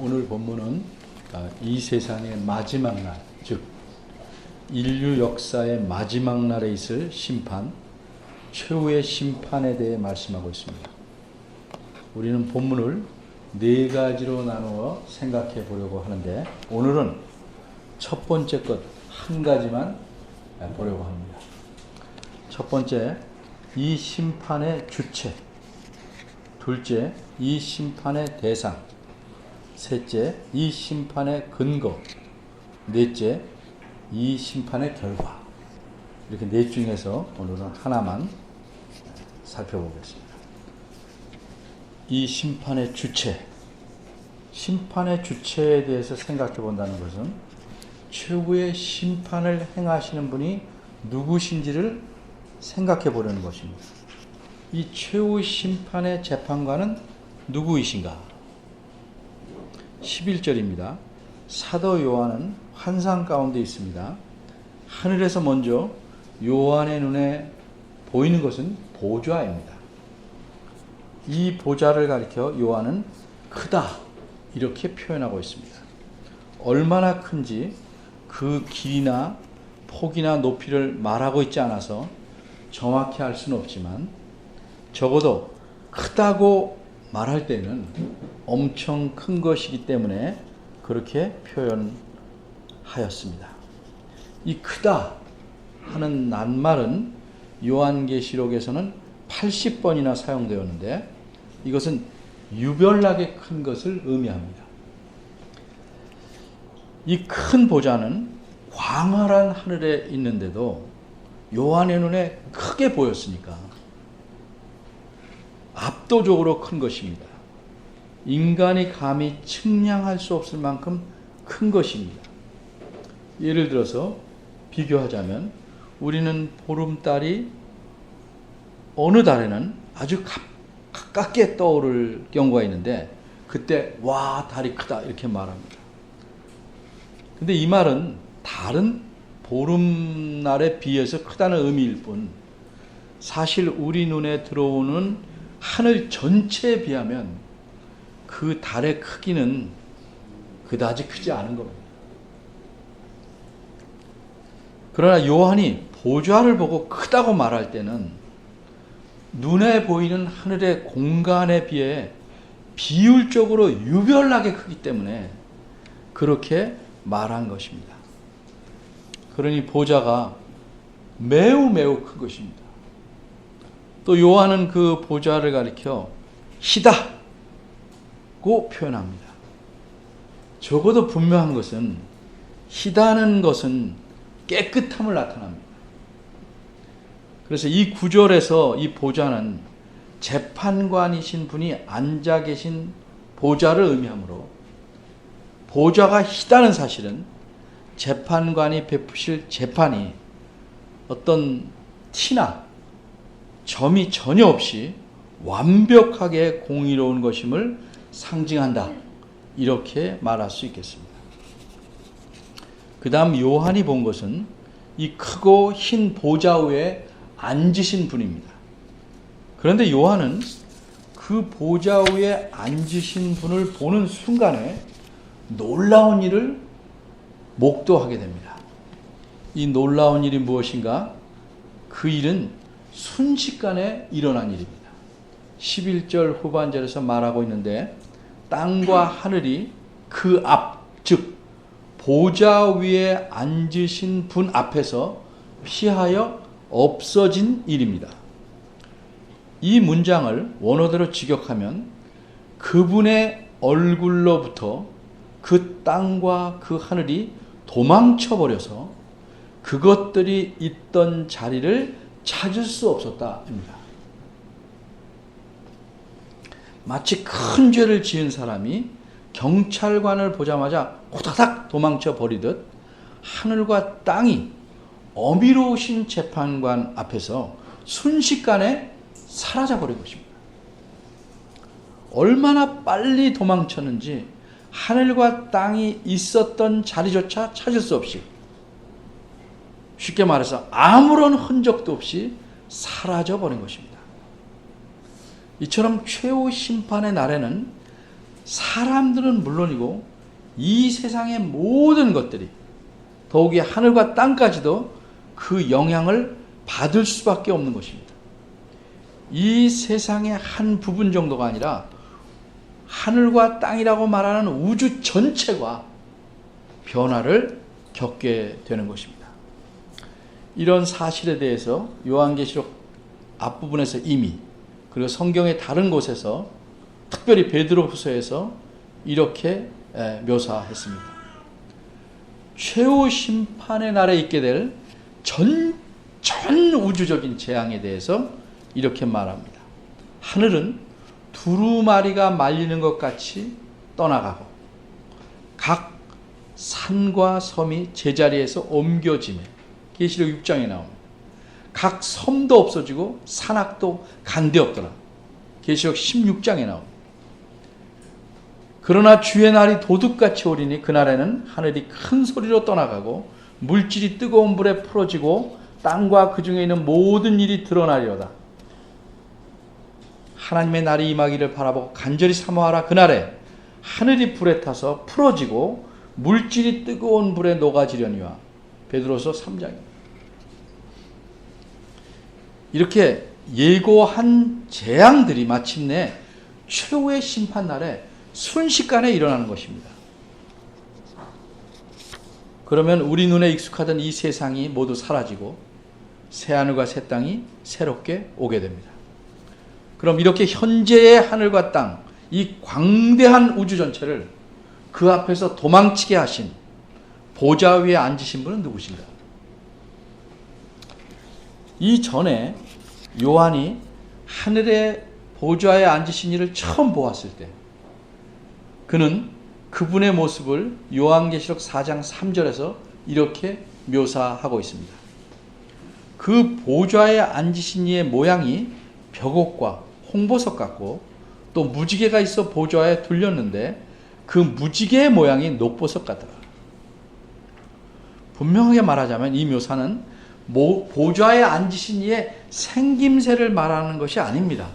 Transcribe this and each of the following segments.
오늘 본문은 이 세상의 마지막 날, 즉 인류 역사의 마지막 날에 있을 심판, 최후의 심판에 대해 말씀하고 있습니다. 우리는 본문을 네 가지로 나누어 생각해 보려고 하는데, 오늘은 첫 번째 것 한 가지만 보려고 합니다. 첫 번째, 이 심판의 주체. 둘째, 이 심판의 대상. 셋째, 이 심판의 근거. 넷째, 이 심판의 결과. 이렇게 넷 중에서 오늘은 하나만 살펴보겠습니다. 이 심판의 주체. 심판의 주체에 대해서 생각해 본다는 것은 최후의 심판을 행하시는 분이 누구신지를 생각해 보려는 것입니다. 이 최후 심판의 재판관은 누구이신가? 11절입니다. 사도 요한은 환상 가운데 있습니다. 하늘에서 먼저 요한의 눈에 보이는 것은 보좌입니다. 이 보좌를 가리켜 요한은 크다 이렇게 표현하고 있습니다. 얼마나 큰지 그 길이나 폭이나 높이를 말하고 있지 않아서 정확히 알 수는 없지만, 적어도 크다고 말할 때는 엄청 큰 것이기 때문에 그렇게 표현하였습니다. 이 크다 하는 낱말은 요한계시록에서는 80번이나 사용되었는데, 이것은 유별나게 큰 것을 의미합니다. 이 큰 보좌는 광활한 하늘에 있는데도 요한의 눈에 크게 보였으니까 압도적으로 큰 것입니다. 인간이 감히 측량할 수 없을 만큼 큰 것입니다. 예를 들어서 비교하자면, 우리는 보름달이 어느 달에는 아주 가깝게 떠오를 경우가 있는데, 그때 와, 달이 크다 이렇게 말합니다. 근데 이 말은 다른 보름날에 비해서 크다는 의미일 뿐, 사실 우리 눈에 들어오는 하늘 전체에 비하면 그 달의 크기는 그다지 크지 않은 겁니다. 그러나 요한이 보좌를 보고 크다고 말할 때는 눈에 보이는 하늘의 공간에 비해 비율적으로 유별나게 크기 때문에 그렇게 말한 것입니다. 그러니 보좌가 매우 큰 것입니다. 또 요한은 그 보좌를 가리켜 희다고 표현합니다. 적어도 분명한 것은, 희다는 것은 깨끗함을 나타납니다. 그래서 이 구절에서 이 보좌는 재판관이신 분이 앉아 계신 보좌를 의미하므로, 보좌가 희다는 사실은 재판관이 베푸실 재판이 어떤 티나 점이 전혀 없이 완벽하게 공의로운 것임을 상징한다, 이렇게 말할 수 있겠습니다. 그 다음 요한이 본 것은 이 크고 흰 보좌 위에 앉으신 분입니다. 그런데 요한은 그 보좌 위에 앉으신 분을 보는 순간에 놀라운 일을 목도하게 됩니다. 이 놀라운 일이 무엇인가? 그 일은 순식간에 일어난 일입니다. 11절 후반절에서 말하고 있는데, 땅과 하늘이 그 앞, 즉 보좌 위에 앉으신 분 앞에서 피하여 없어진 일입니다. 이 문장을 원어대로 직역하면, 그분의 얼굴로부터 그 땅과 그 하늘이 도망쳐 버려서 그것들이 있던 자리를 찾을 수 없었다입니다. 마치 큰 죄를 지은 사람이 경찰관을 보자마자 호다닥 도망쳐 버리듯, 하늘과 땅이 어미로우신 재판관 앞에서 순식간에 사라져 버린 것입니다. 얼마나 빨리 도망쳤는지 하늘과 땅이 있었던 자리조차 찾을 수 없이, 쉽게 말해서 아무런 흔적도 없이 사라져 버린 것입니다. 이처럼 최후 심판의 날에는 사람들은 물론이고 이 세상의 모든 것들이, 더욱이 하늘과 땅까지도 그 영향을 받을 수밖에 없는 것입니다. 이 세상의 한 부분 정도가 아니라 하늘과 땅이라고 말하는 우주 전체가 변화를 겪게 되는 것입니다. 이런 사실에 대해서 요한계시록 앞부분에서 이미, 그리고 성경의 다른 곳에서, 특별히 베드로후서에서 이렇게 묘사했습니다. 최후 심판의 날에 있게 될 전 우주적인 재앙에 대해서 이렇게 말합니다. 하늘은 두루마리가 말리는 것 같이 떠나가고 각 산과 섬이 제자리에서 옮겨지며, 계시록 6장에 나옵니다. 각 섬도 없어지고 산악도 간데 없더라. 계시록 16장에 나옵니다. 그러나 주의 날이 도둑같이 오리니 그날에는 하늘이 큰 소리로 떠나가고 물질이 뜨거운 불에 풀어지고 땅과 그 중에 있는 모든 일이 드러나리로다. 하나님의 날이 임하기를 바라보고 간절히 사모하라. 그날에 하늘이 불에 타서 풀어지고 물질이 뜨거운 불에 녹아지려니와. 베드로서 3장입니다. 이렇게 예고한 재앙들이 마침내 최후의 심판날에 순식간에 일어나는 것입니다. 그러면 우리 눈에 익숙하던 이 세상이 모두 사라지고 새하늘과 새 땅이 새롭게 오게 됩니다. 그럼 이렇게 현재의 하늘과 땅, 이 광대한 우주 전체를 그 앞에서 도망치게 하신 보좌 위에 앉으신 분은 누구신가? 이전에 요한이 하늘의 보좌에 앉으신 이를 처음 보았을 때 그는 그분의 모습을 요한계시록 4장 3절에서 이렇게 묘사하고 있습니다. 그 보좌에 앉으신 이의 모양이 벽옥과 홍보석 같고 또 무지개가 있어 보좌에 둘렸는데 그 무지개의 모양이 녹보석 같더라. 분명하게 말하자면 이 묘사는 보좌에 앉으신 이의 생김새를 말하는 것이 아닙니다.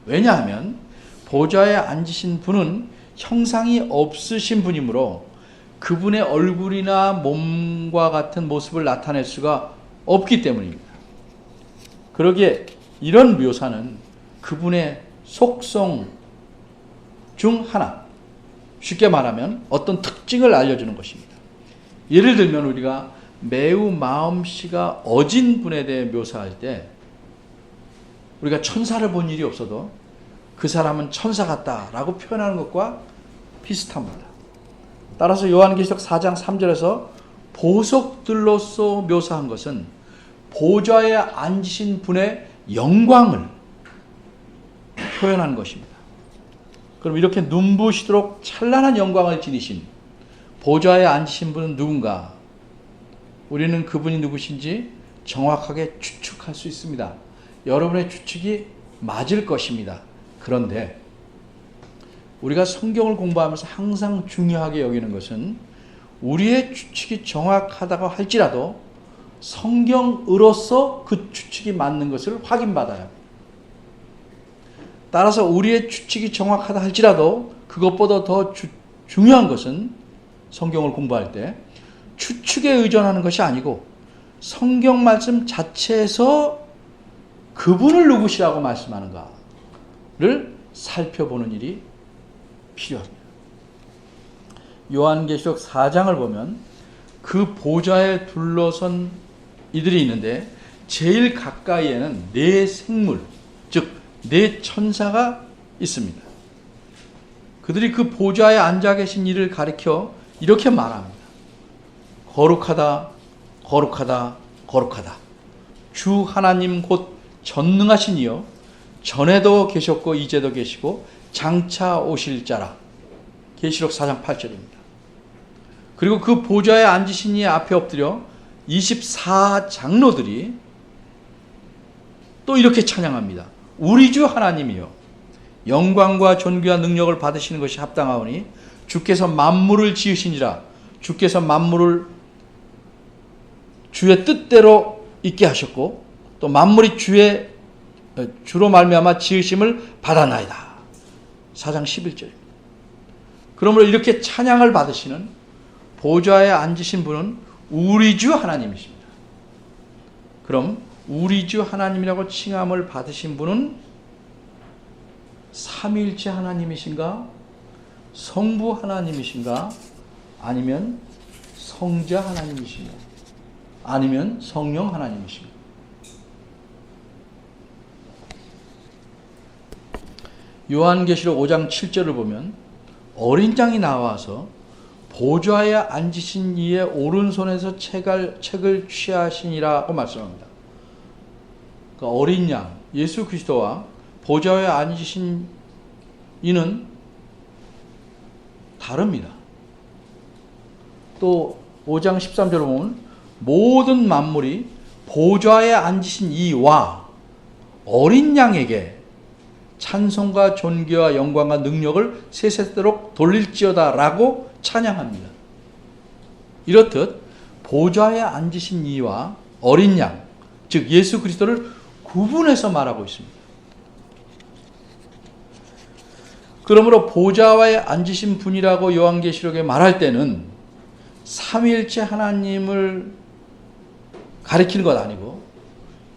왜냐하면 보좌에 앉으신 분은 형상이 없으신 분이므로 그분의 얼굴이나 몸과 같은 모습을 나타낼 수가 없기 때문입니다. 그러기에 이런 묘사는 그분의 속성 중 하나, 쉽게 말하면 어떤 특징을 알려주는 것입니다. 예를 들면 우리가 매우 마음씨가 어진 분에 대해 묘사할 때 우리가 천사를 본 일이 없어도 그 사람은 천사 같다라고 표현하는 것과 비슷합니다. 따라서 요한계시록 4장 3절에서 보석들로서 묘사한 것은 보좌에 앉으신 분의 영광을 표현한 것입니다. 그럼 이렇게 눈부시도록 찬란한 영광을 지니신 보좌에 앉으신 분은 누군가? 우리는 그분이 누구신지 정확하게 추측할 수 있습니다. 여러분의 추측이 맞을 것입니다. 그런데 우리가 성경을 공부하면서 항상 중요하게 여기는 것은 우리의 추측이 정확하다고 할지라도 성경으로서 그 추측이 맞는 것을 확인받아야 합니다. 따라서 우리의 추측이 정확하다 할지라도 그것보다 더 중요한 것은 성경을 공부할 때 추측에 의존하는 것이 아니고 성경 말씀 자체에서 그분을 누구시라고 말씀하는가를 살펴보는 일이 필요합니다. 요한계시록 4장을 보면 그 보좌에 둘러선 이들이 있는데 제일 가까이에는 네 생물, 즉 네 천사가 있습니다. 그들이 그 보좌에 앉아 계신 이를 가리켜 이렇게 말합니다. 거룩하다, 거룩하다, 거룩하다. 주 하나님 곧 전능하신 이여 전에도 계셨고 이제도 계시고 장차 오실 자라. 계시록 4장 8절입니다. 그리고 그 보좌에 앉으신 이 앞에 엎드려 24장로들이 또 이렇게 찬양합니다. 우리 주 하나님이여 영광과 존귀와 능력을 받으시는 것이 합당하오니 주께서 만물을 지으시니라. 주께서 만물을 주의 뜻대로 있게 하셨고 또 만물이 주로 말미암아 지으심을 받아나이다. 4장 11절입니다. 그러므로 이렇게 찬양을 받으시는 보좌에 앉으신 분은 우리 주 하나님이십니다. 그럼 우리 주 하나님이라고 칭함을 받으신 분은 삼위일체 하나님이신가? 성부 하나님이신가? 아니면 성자 하나님이신가? 아니면 성령 하나님이신가? 요한계시록 5장 7절을 보면 어린 양이 나와서 보좌에 앉으신 이의 오른손에서 책을 취하시니라고 말씀합니다. 그 어린 양 예수 그리스도와 보좌에 앉으신 이는 다릅니다. 또 5장 13절을 보면 모든 만물이 보좌에 앉으신 이와 어린 양에게 찬송과 존귀와 영광과 능력을 세세토록 돌릴지어다 라고 찬양합니다. 이렇듯 보좌에 앉으신 이와 어린 양, 즉 예수 그리스도를 구분해서 말하고 있습니다. 그러므로 보좌에 앉으신 분이라고 요한계시록에 말할 때는 삼위일체 하나님을 가리키는 것 아니고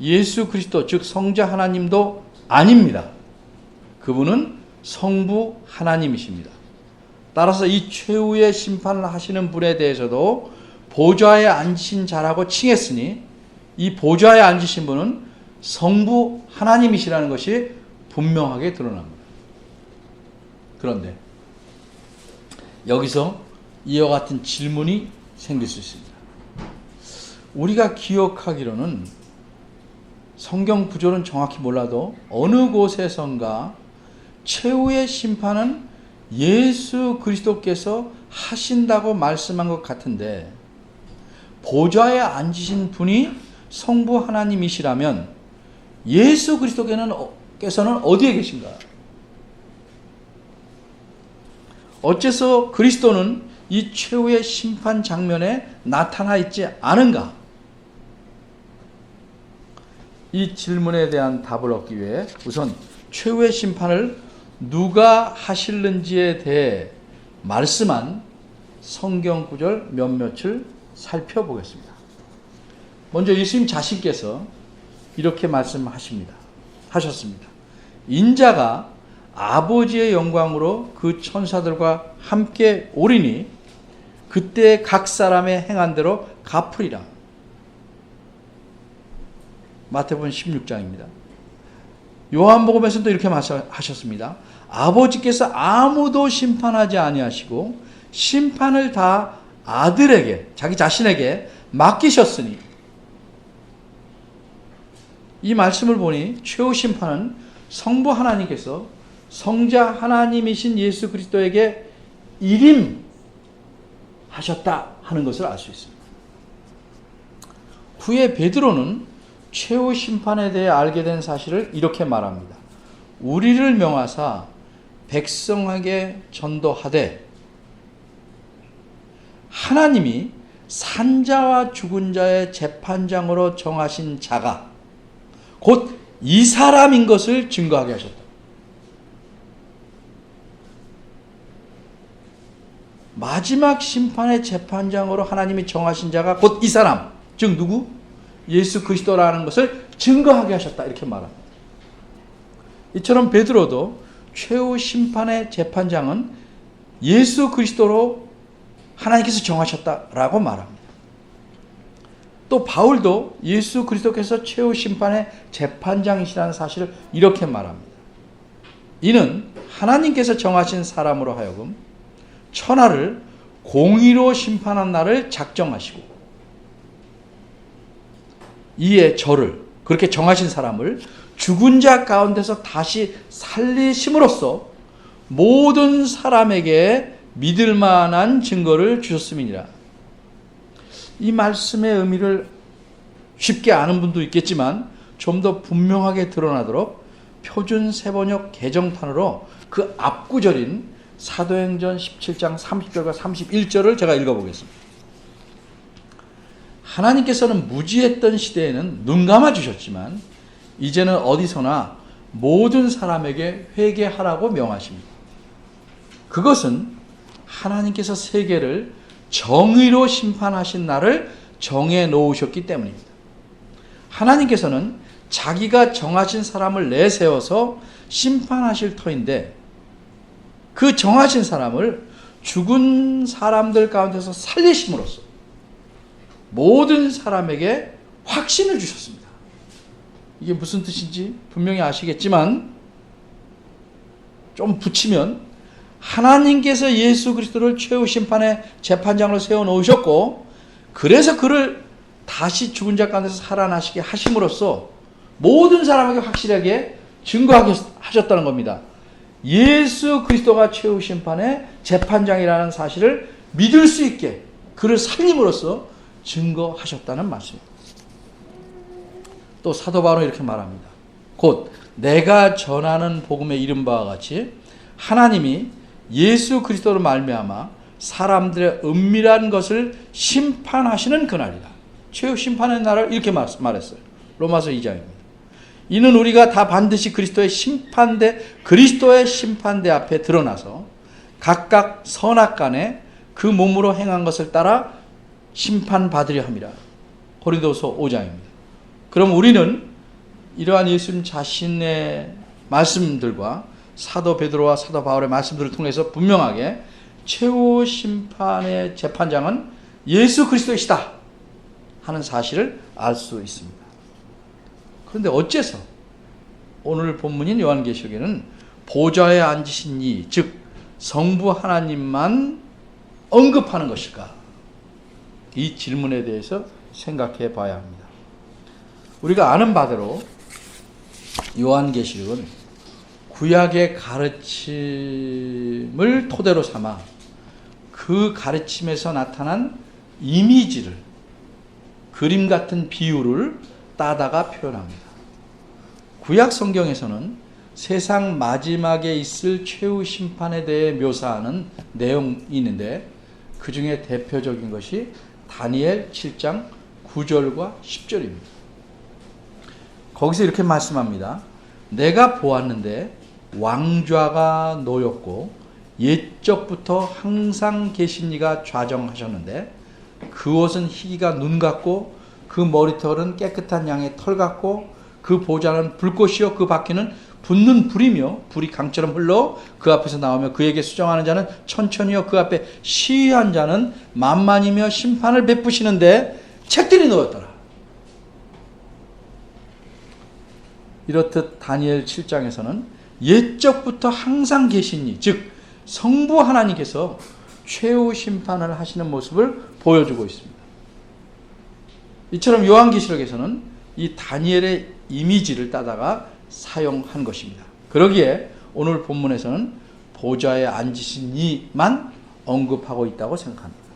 예수 그리스도 즉 성자 하나님도 아닙니다. 그분은 성부 하나님이십니다. 따라서 이 최후의 심판을 하시는 분에 대해서도 보좌에 앉으신 자라고 칭했으니 이 보좌에 앉으신 분은 성부 하나님이시라는 것이 분명하게 드러납니다. 그런데 여기서 이와 같은 질문이 생길 수 있습니다. 우리가 기억하기로는 성경 구조는 정확히 몰라도 어느 곳에선가 최후의 심판은 예수 그리스도께서 하신다고 말씀한 것 같은데 보좌에 앉으신 분이 성부 하나님이시라면 예수 그리스도께서는 어디에 계신가? 어째서 그리스도는 이 최후의 심판 장면에 나타나 있지 않은가? 이 질문에 대한 답을 얻기 위해 우선 최후의 심판을 누가 하실는지에 대해 말씀한 성경 구절 몇몇을 살펴보겠습니다. 먼저 예수님 자신께서 이렇게 말씀하셨습니다. 인자가 아버지의 영광으로 그 천사들과 함께 오리니 그때 각 사람의 행한 대로 갚으리라. 마태복음 16장입니다. 요한복음에서도 이렇게 말씀하셨습니다. 아버지께서 아무도 심판하지 아니하시고 심판을 다 아들에게 자기 자신에게 맡기셨으니 이 말씀을 보니 최후 심판은 성부 하나님께서 성자 하나님이신 예수 그리스도에게 일임하셨다 하는 것을 알 수 있습니다. 후에 베드로는 최후 심판에 대해 알게 된 사실을 이렇게 말합니다. 우리를 명하사 백성에게 전도하되 하나님이 산자와 죽은 자의 재판장으로 정하신 자가 곧 이 사람인 것을 증거하게 하셨다. 마지막 심판의 재판장으로 하나님이 정하신 자가 곧 이 사람, 즉 누구? 예수 그리스도라는 것을 증거하게 하셨다. 이렇게 말합니다. 이처럼 베드로도 최후 심판의 재판장은 예수 그리스도로 하나님께서 정하셨다라고 말합니다. 또 바울도 예수 그리스도께서 최후 심판의 재판장이시라는 사실을 이렇게 말합니다. 이는 하나님께서 정하신 사람으로 하여금 천하를 공의로 심판한 날을 작정하시고 이에 저를 그렇게 정하신 사람을 죽은 자 가운데서 다시 살리심으로써 모든 사람에게 믿을 만한 증거를 주셨음이니라. 이 말씀의 의미를 쉽게 아는 분도 있겠지만 좀 더 분명하게 드러나도록 표준 세번역 개정판으로 그 앞구절인 사도행전 17장 30절과 31절을 제가 읽어보겠습니다. 하나님께서는 무지했던 시대에는 눈 감아 주셨지만 이제는 어디서나 모든 사람에게 회개하라고 명하십니다. 그것은 하나님께서 세계를 정의로 심판하신 날을 정해 놓으셨기 때문입니다. 하나님께서는 자기가 정하신 사람을 내세워서 심판하실 터인데 그 정하신 사람을 죽은 사람들 가운데서 살리심으로써 모든 사람에게 확신을 주셨습니다. 이게 무슨 뜻인지 분명히 아시겠지만 좀 붙이면 하나님께서 예수 그리스도를 최후 심판의 재판장으로 세워놓으셨고 그래서 그를 다시 죽은 자 가운데서 살아나시게 하심으로써 모든 사람에게 확실하게 증거하셨다는 겁니다. 예수 그리스도가 최후 심판의 재판장이라는 사실을 믿을 수 있게 그를 살림으로써 증거하셨다는 말씀입니다. 또 사도 바울은 이렇게 말합니다. 곧 내가 전하는 복음에 이른 바와 같이 하나님이 예수 그리스도로 말미암아 사람들의 은밀한 것을 심판하시는 그날이다. 최후 심판의 날을 이렇게 말했어요. 로마서 2장입니다. 이는 우리가 다 반드시 그리스도의 심판대 앞에 드러나서 각각 선악간에 그 몸으로 행한 것을 따라 심판받으려 함이라. 고린도서 5장입니다. 그럼 우리는 이러한 예수님 자신의 말씀들과 사도 베드로와 사도 바울의 말씀들을 통해서 분명하게 최후 심판의 재판장은 예수 그리스도이시다 하는 사실을 알 수 있습니다. 그런데 어째서 오늘 본문인 요한계시록에는 보좌에 앉으신 이, 즉 성부 하나님만 언급하는 것일까? 이 질문에 대해서 생각해 봐야 합니다. 우리가 아는 바대로 요한계시록은 구약의 가르침을 토대로 삼아 그 가르침에서 나타난 이미지를 그림 같은 비유를 따다가 표현합니다. 구약 성경에서는 세상 마지막에 있을 최후 심판에 대해 묘사하는 내용이 있는데 그 중에 대표적인 것이 다니엘 7장 9절과 10절입니다. 거기서 이렇게 말씀합니다. 내가 보았는데 왕좌가 놓였고 옛적부터 항상 계신 이가 좌정하셨는데 그 옷은 희기가 눈 같고 그 머리털은 깨끗한 양의 털 같고 그 보좌는 불꽃이요 그 바퀴는 붙는 불이며 불이 강처럼 흘러 그 앞에서 나오며 그에게 수정하는 자는 천천히요 그 앞에 시위한 자는 만만이며 심판을 베푸시는데 책들이 놓였더라. 이렇듯 다니엘 7장에서는 옛적부터 항상 계신 이, 즉 성부 하나님께서 최후 심판을 하시는 모습을 보여주고 있습니다. 이처럼 요한계시록에서는 이 다니엘의 이미지를 따다가 사용한 것입니다. 그러기에 오늘 본문에서는 보좌에 앉으신 이만 언급하고 있다고 생각합니다.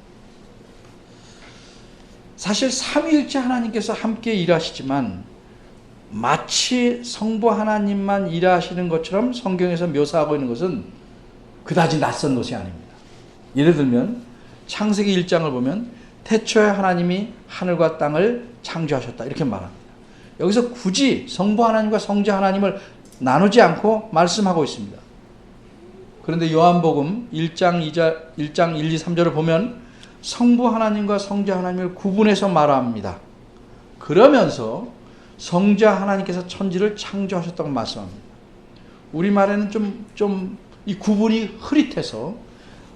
사실 삼위일체 하나님께서 함께 일하시지만 마치 성부 하나님만 일하시는 것처럼 성경에서 묘사하고 있는 것은 그다지 낯선 것이 아닙니다. 예를 들면 창세기 1장을 보면 태초에 하나님이 하늘과 땅을 창조하셨다 이렇게 말합니다. 여기서 굳이 성부 하나님과 성자 하나님을 나누지 않고 말씀하고 있습니다. 그런데 요한복음 1장 1, 2, 3절을 보면 성부 하나님과 성자 하나님을 구분해서 말합니다. 그러면서 성자 하나님께서 천지를 창조하셨다고 말씀합니다. 우리말에는 좀 이 구분이 흐릿해서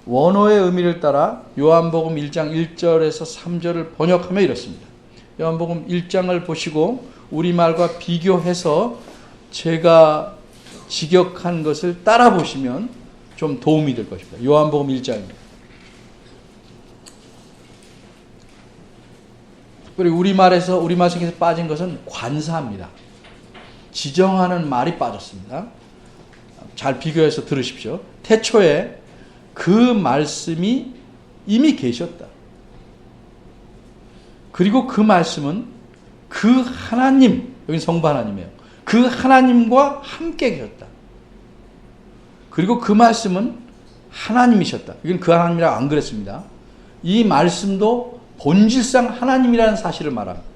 원어의 의미를 따라 요한복음 1장 1절에서 3절을 번역하면 이렇습니다. 요한복음 1장을 보시고 우리말과 비교해서 제가 직역한 것을 따라 보시면 좀 도움이 될 것입니다. 요한복음 1장입니다. 그리고 우리말 속에서 빠진 것은 관사입니다. 지정하는 말이 빠졌습니다. 잘 비교해서 들으십시오. 태초에 그 말씀이 이미 계셨다. 그리고 그 말씀은 그 하나님, 여기 성부 하나님이에요. 그 하나님과 함께 계셨다. 그리고 그 말씀은 하나님이셨다. 이건 그 하나님이라고 안 그랬습니다. 이 말씀도 본질상 하나님이라는 사실을 말합니다.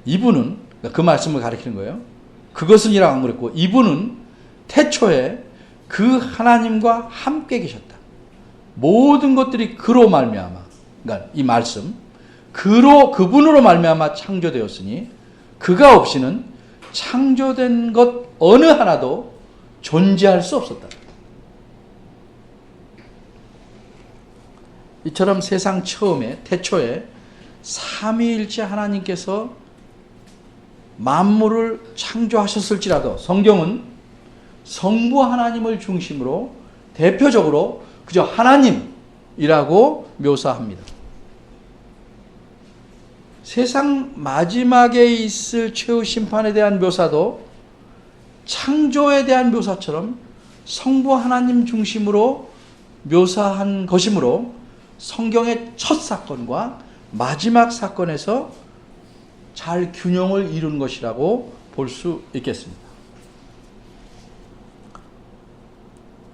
이분은 그 말씀을 가리키는 거예요. 그것은 이라고 안 그랬고 이분은 태초에 그 하나님과 함께 계셨다. 모든 것들이 그로 말미암아, 그러니까 이 말씀, 그분으로 말미암아 창조되었으니 그가 없이는 창조된 것 어느 하나도 존재할 수 없었다. 이처럼 세상 처음에 태초에 삼위일체 하나님께서 만물을 창조하셨을지라도 성경은 성부 하나님을 중심으로 대표적으로 그저 하나님이라고 묘사합니다. 세상 마지막에 있을 최후 심판에 대한 묘사도 창조에 대한 묘사처럼 성부 하나님 중심으로 묘사한 것이므로 성경의 첫 사건과 마지막 사건에서 잘 균형을 이룬 것이라고 볼 수 있겠습니다.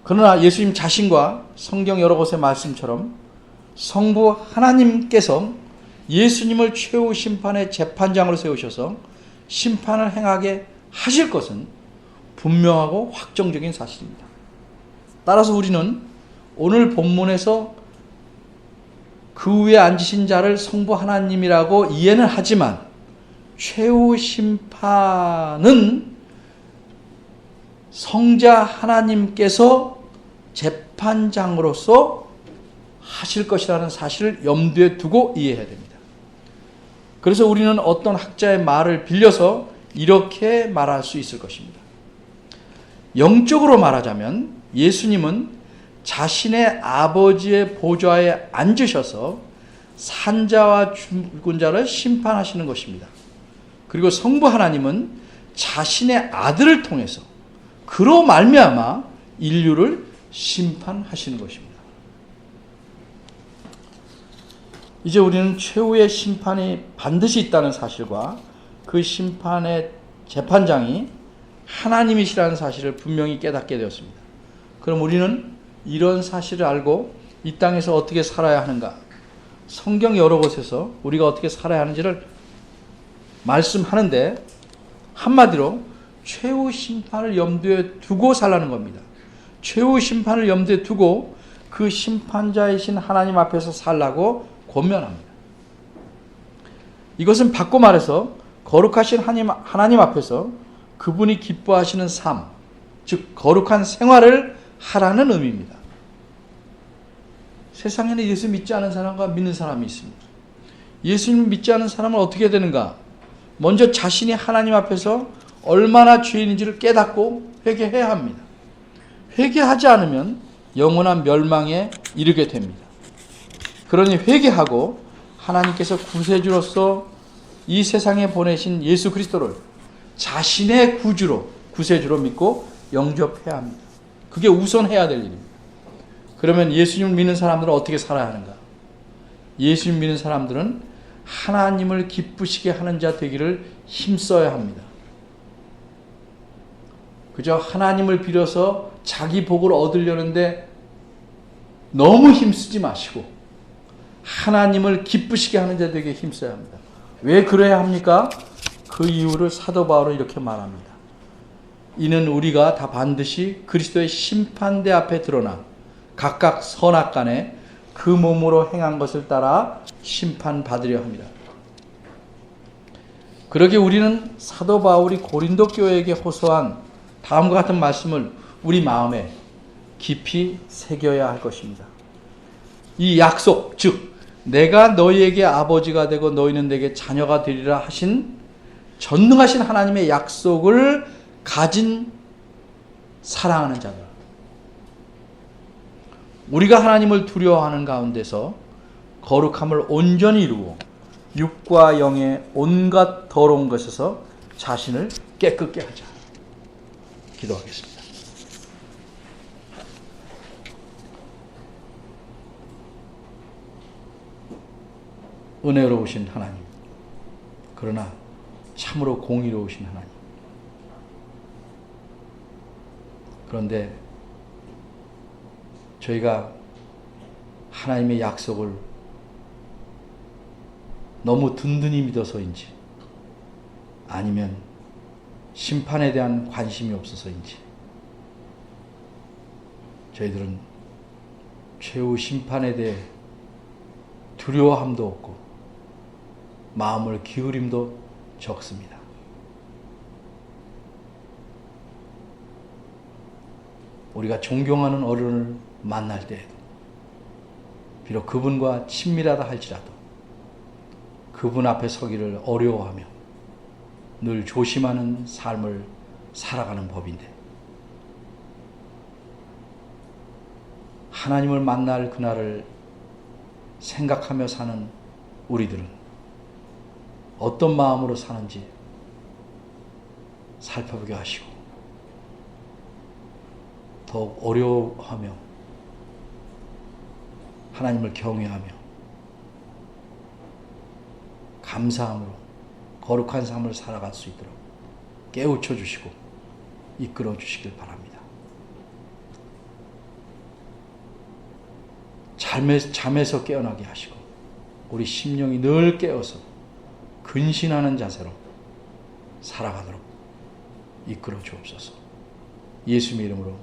그러나 예수님 자신과 성경 여러 곳의 말씀처럼 성부 하나님께서 예수님을 최후 심판의 재판장으로 세우셔서 심판을 행하게 하실 것은 분명하고 확정적인 사실입니다. 따라서 우리는 오늘 본문에서 그 위에 앉으신 자를 성부 하나님이라고 이해는 하지만 최후 심판은 성자 하나님께서 재판장으로서 하실 것이라는 사실을 염두에 두고 이해해야 됩니다. 그래서 우리는 어떤 학자의 말을 빌려서 이렇게 말할 수 있을 것입니다. 영적으로 말하자면 예수님은 자신의 아버지의 보좌에 앉으셔서 산자와 죽은 자를 심판하시는 것입니다. 그리고 성부 하나님은 자신의 아들을 통해서 그로 말미암아 인류를 심판하시는 것입니다. 이제 우리는 최후의 심판이 반드시 있다는 사실과 그 심판의 재판장이 하나님이시라는 사실을 분명히 깨닫게 되었습니다. 그럼 우리는 이런 사실을 알고 이 땅에서 어떻게 살아야 하는가? 성경 여러 곳에서 우리가 어떻게 살아야 하는지를 말씀하는데 한마디로 최후 심판을 염두에 두고 살라는 겁니다. 최후 심판을 염두에 두고 그 심판자이신 하나님 앞에서 살라고 권면합니다. 이것은 바꿔 말해서 거룩하신 하나님 앞에서 그분이 기뻐하시는 삶, 즉 거룩한 생활을 하라는 의미입니다. 세상에는 예수 믿지 않은 사람과 믿는 사람이 있습니다. 예수님 믿지 않은 사람은 어떻게 되는가? 먼저 자신이 하나님 앞에서 얼마나 죄인인지를 깨닫고 회개해야 합니다. 회개하지 않으면 영원한 멸망에 이르게 됩니다. 그러니 회개하고 하나님께서 구세주로서 이 세상에 보내신 예수 그리스도를 자신의 구주로, 구세주로 믿고 영접해야 합니다. 그게 우선해야 될 일입니다. 그러면 예수님을 믿는 사람들은 어떻게 살아야 하는가? 예수님 믿는 사람들은 하나님을 기쁘시게 하는 자 되기를 힘써야 합니다. 그저 하나님을 빌어서 자기 복을 얻으려는데 너무 힘쓰지 마시고 하나님을 기쁘시게 하는 자 되게 힘써야 합니다. 왜 그래야 합니까? 그 이유를 사도 바울은 이렇게 말합니다. 이는 우리가 다 반드시 그리스도의 심판대 앞에 드러나 각각 선악간에 그 몸으로 행한 것을 따라 심판받으려 합니다. 그러기에 우리는 사도 바울이 고린도 교회에게 호소한 다음과 같은 말씀을 우리 마음에 깊이 새겨야 할 것입니다. 이 약속, 즉 내가 너희에게 아버지가 되고 너희는 내게 자녀가 되리라 하신 전능하신 하나님의 약속을 가진 사랑하는 자들, 우리가 하나님을 두려워하는 가운데서 거룩함을 온전히 이루고 육과 영의 온갖 더러운 것에서 자신을 깨끗게 하자. 기도하겠습니다. 은혜로우신 하나님, 그러나 참으로 공의로우신 하나님, 그런데 저희가 하나님의 약속을 너무 든든히 믿어서인지 아니면 심판에 대한 관심이 없어서인지 저희들은 최후 심판에 대해 두려워함도 없고 마음을 기울임도 적습니다. 우리가 존경하는 어른을 만날 때에도 비록 그분과 친밀하다 할지라도 그분 앞에 서기를 어려워하며 늘 조심하는 삶을 살아가는 법인데, 하나님을 만날 그날을 생각하며 사는 우리들은 어떤 마음으로 사는지 살펴보게 하시고 더욱 어려워하며 하나님을 경외하며 감사함으로 거룩한 삶을 살아갈 수 있도록 깨우쳐 주시고 이끌어 주시길 바랍니다. 잠에서 깨어나게 하시고 우리 심령이 늘 깨어서 근신하는 자세로 살아가도록 이끌어 주옵소서. 예수님의 이름으로